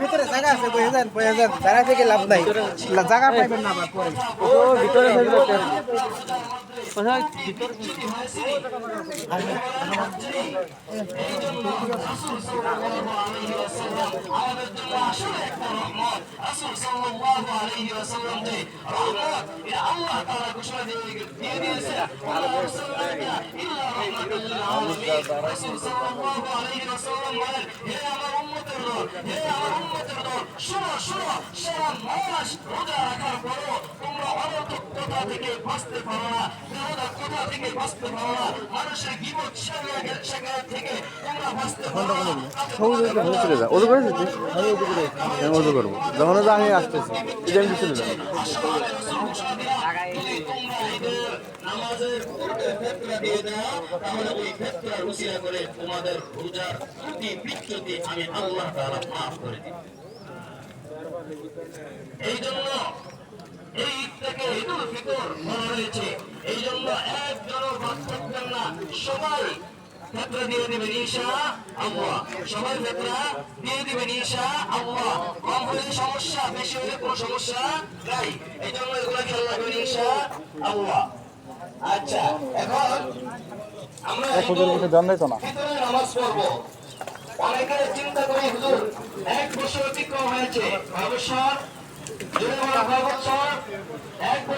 ভিতরে জায়গা আছে, বয়ে যান দাঁড়া থেকে লাভ নাই, জায়গা পাইবেন না আবার পরে। ও ভিতরে চলে যা ওদের করে আমি ওদের করবো যখন আমি আসতেছি আমি চলে যাবো। এই জন্য এই ঈদ থেকে ঈদুল ফিতর বলা হয়েছে। এই জন্য একজনও বাদ থাকবেন না, সবাই ফেতরা দিয়ে দিবেন ইনশাআল্লাহ। সবাই ফেতরা দিয়ে দিবেন ইনশাআল্লাহ। কম হলে সমস্যা, বেশি হলে কোনো সমস্যা নাই। এই জন্য এগুলো খেয়াল রাখবেন ইনশাআল্লাহ। আচ্ছা, এখন আমরা ফিতরের নামাজ পড়বো। অনেকে চিন্তা করি হুজুর 1 বছর অতিক্রম হয়েছে, 5 বছর, 1 বছর, 1 বছর